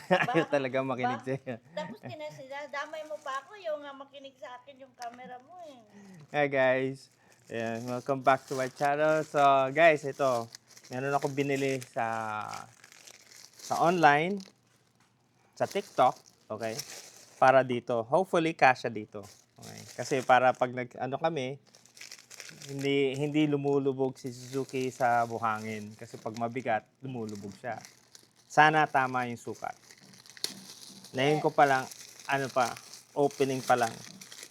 Ayaw Ba talaga ba makinig sa'yo. tapos damay mo pa ako, yung nga makinig sa akin yung camera mo, eh. Hi guys. Ayan, welcome back to my channel. So guys, ito. Meron ako binili sa online, sa TikTok, okay? Para dito. Hopefully kasya dito. Okay? Kasi para pag ano kami, hindi lumulubog si Suzuki sa buhangin kasi pag mabigat, lumulubog siya. Sana tama yung sukat. Ngayon ko pa lang, ano pa, opening pa lang.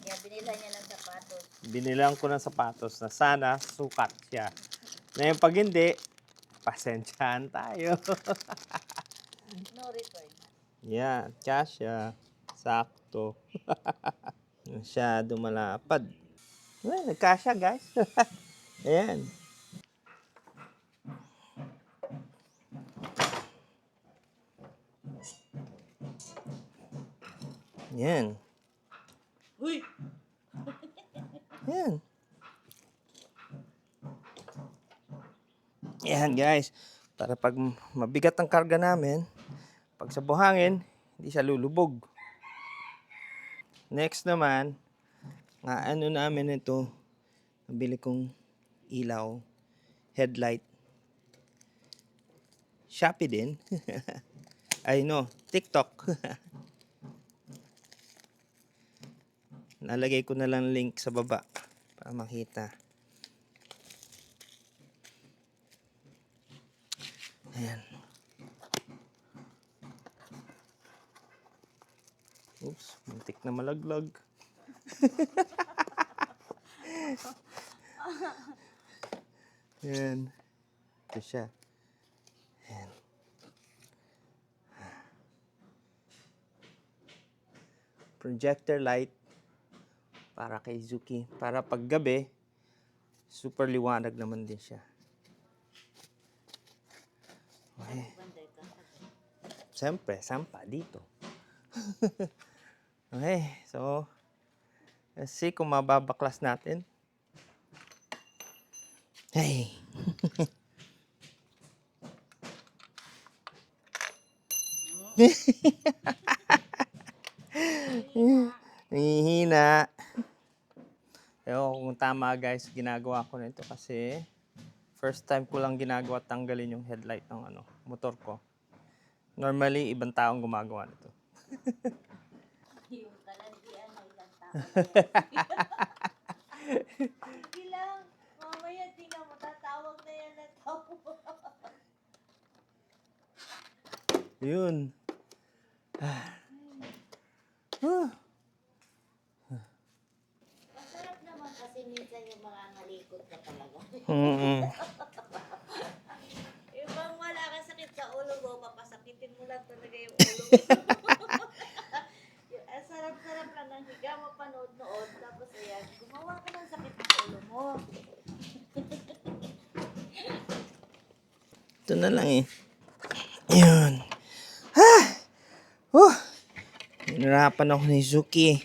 Kaya binilhan niya ng sapatos. Binilang ko ng sapatos na sana sukat siya. Ngayon pag hindi, pasensyahan tayo. No return. Yan, kasya. Sakto. Masyado malapad. Well, nagkasya guys. Ayan. Yan. Huy! Yan. Yan guys. Para pag mabigat ang karga namin, pag sa buhangin, hindi siya lulubog. Next naman, nga ano namin ito, nabili kong ilaw, headlight. Shopee din. Ay no, TikTok. Nalagay ko na lang link sa baba para makita. Ayan. Oops, muntik na malaglag. Ayan. Ito siya. Ayan. Projector light para kay Zuki. Para pag gabi, super liwanag naman din siya. Okay. Siyempre, sampa dito. Okay, so let's see kung mababaklas natin. Hey. Nangihina. Ewan ko kung tama guys, ginagawa ko nito kasi first time ko lang ginagawa tanggalin yung headlight ng motor ko. Normally, ibang taong gumagawa nito. Yung kalandian na ilang tao. Sige lang. Mamaya tingnan mo, tatawag na yan na tao. Yun. Masarap naman kasi minsan yung mga ngalikot ka talaga. Mm-mm. Yung bang wala kang sakit sa ulo mo, papasakitin mo lang talaga yung ulo mo. Ang sarap-sarap lang ng higa mo panood-nood. Tapos ayan, gumawa ka ng sakit ng ulo mo. Ito na lang eh. Yun. Hinarapan ako ni Zuki.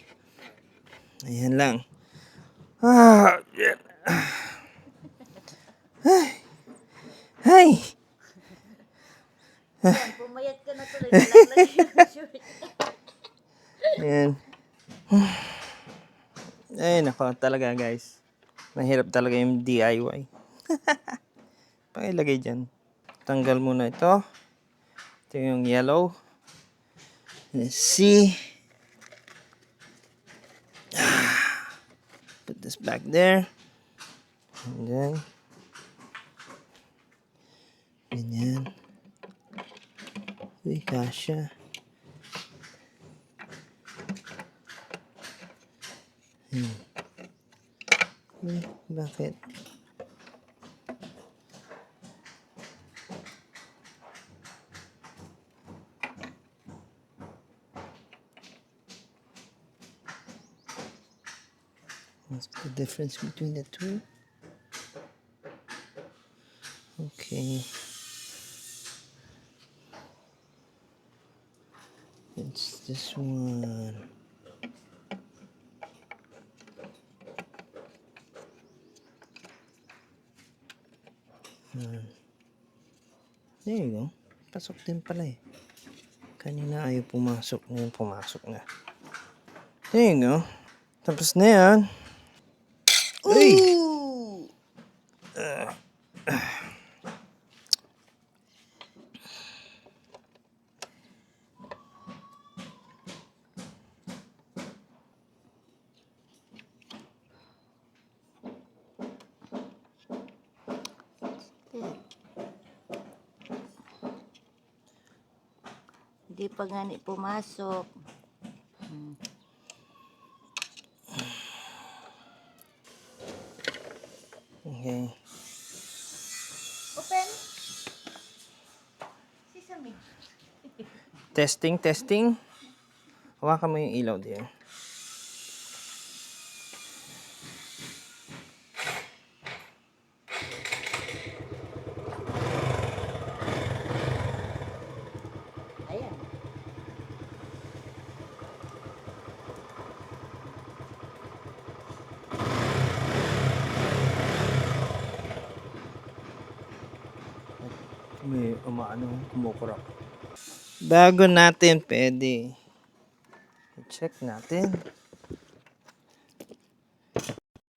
Ayan lang. Yan. Ay. Ayan, pumayat ka na tuloy. Nalaglag yung shirt. Ayan. Ay, nako talaga guys. Mahirap talaga yung DIY. Pakilagay dyan. Tanggal muna ito. Ito yung yellow. Let's see. Put this back there. And then. Ganyan. Uy, kasha. Uy, bakit? What's the difference between the two? Okay. It's this one. There you go. Pasok din pala eh. Kanina ayaw pumasok. Ngayon pumasok na. There you go. Tapos na yan. Uy! Hindi pa gani pumasok. Okay. Open. Sesame. Testing. Hawakan mo yung ilaw din. Ayan. May kumukurap. Bago natin pwede. I-check natin.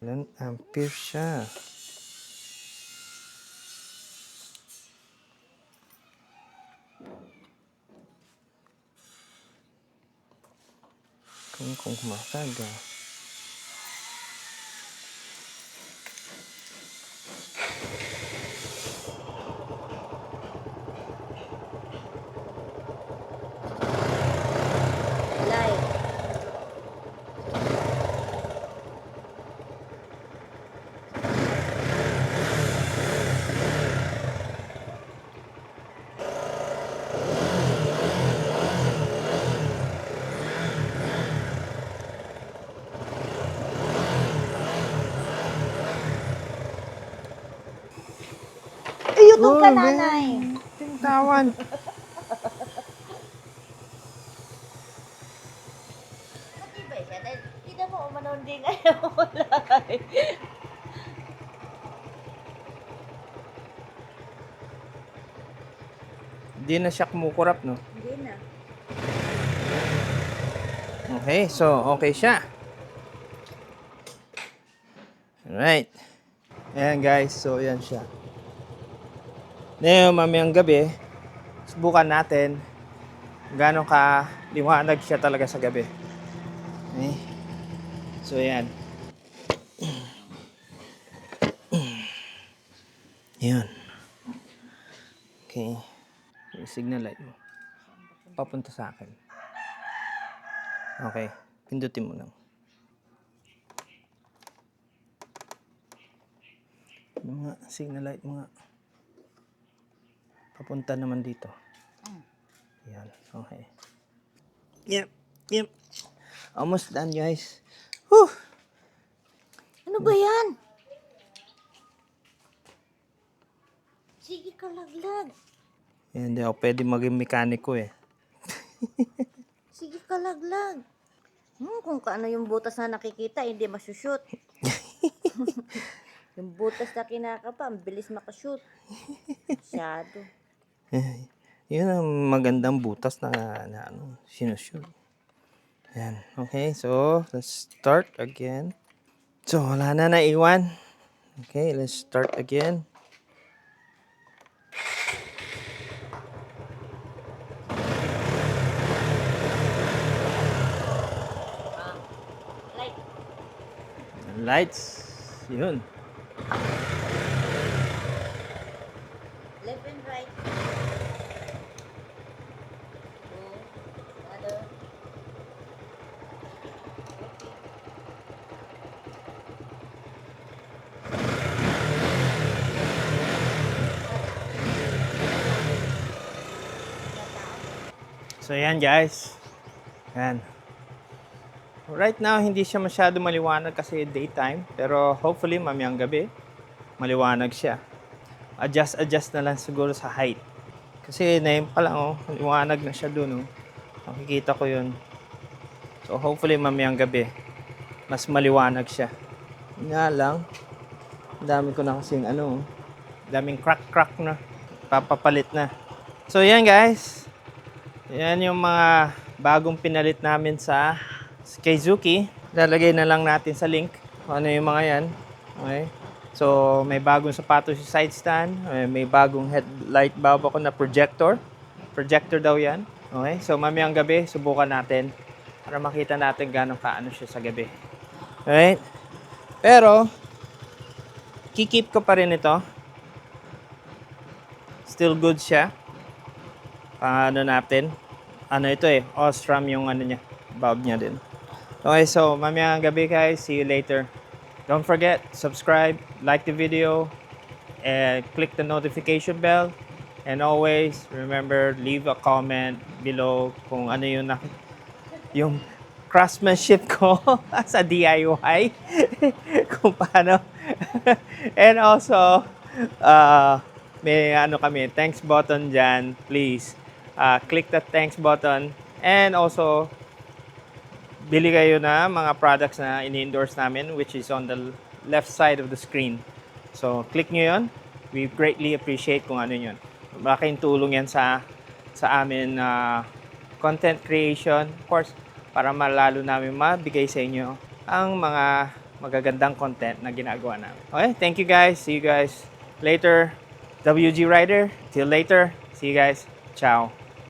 Ilan ampere siya. Kung kumakarga. Light. Ay, YouTube ka, nanay. Tingtawan. Matibay siya. Dahil, kita mo, umanon din ngayon kulay. Hindi na siya kumukurap, no? Hindi na. Okay, so okay siya. Alright. Ayan guys, so yan siya. Ngayon, mamayang gabi, subukan natin gano'ng ka liwanag siya talaga sa gabi. Okay. So yan. Yan. Okay. Yung signal light mo. Papunta sa akin. Okay. Pindutin mo lang. Yung nga, signal light mo nga. Papunta naman dito. Yan. Okay. Yep. Almost done, guys. Whew! Ano ba yan? Sige ka, laglag. Yan, hindi ako pwede maging mekaniko eh. Sige ka, laglag. Kung kaano yung butas na nakikita, hindi masushoot. Yung butas na kinakapa, ang bilis makashoot. Masyado. Yun ang magandang butas na sinushoot. Yan. Okay, so let's start again. So, wala na naiwan. Okay, let's start again. Light. Lights. Yun. Left and right. Another. So, yan guys. Yan. Right now, hindi siya masyado maliwanag kasi daytime. Pero hopefully, mamayang gabi, maliwanag siya. Adjust na lang siguro sa height. Kasi na pa lang, oh, maliwanag na siya dun. Oh. Makikita ko yun. So hopefully, mamayang gabi, mas maliwanag siya. Nga lang, dami ko na kasing daming crack na. Papapalit na. So yan guys. Yan yung mga bagong pinalit namin sa Keizuki. Lalagay na lang natin sa link kung ano yung mga yan. Okay. So, may bagong sapatos yung side stand. May bagong headlight bulb ako na projector. Projector daw yan. Okay. So, mamayang gabi, subukan natin para makita natin gano'ng kaano siya sa gabi. Alright. Pero, kikip ko pa rin ito. Still good siya. Ano natin. Ano ito Osram yung ano niya. Bulb niya din. Okay, so mamayang gabi guys. See you later. Don't forget, subscribe, like the video, and click the notification bell. And always, remember, leave a comment below kung ano yung craftsmanship ko sa DIY. Kung paano. And also, may ano kami, thanks button dyan. Please, click the thanks button. And also, bili kayo na mga products na ini-endorse namin, which is on the left side of the screen. So, click nyo yun. We greatly appreciate kung ano yun. Malaking tulong yan sa amin content creation. Of course, para malalo namin mabigay sa inyo ang mga magagandang content na ginagawa namin. Okay, thank you guys. See you guys later. WG Rider. Till later. See you guys. Ciao.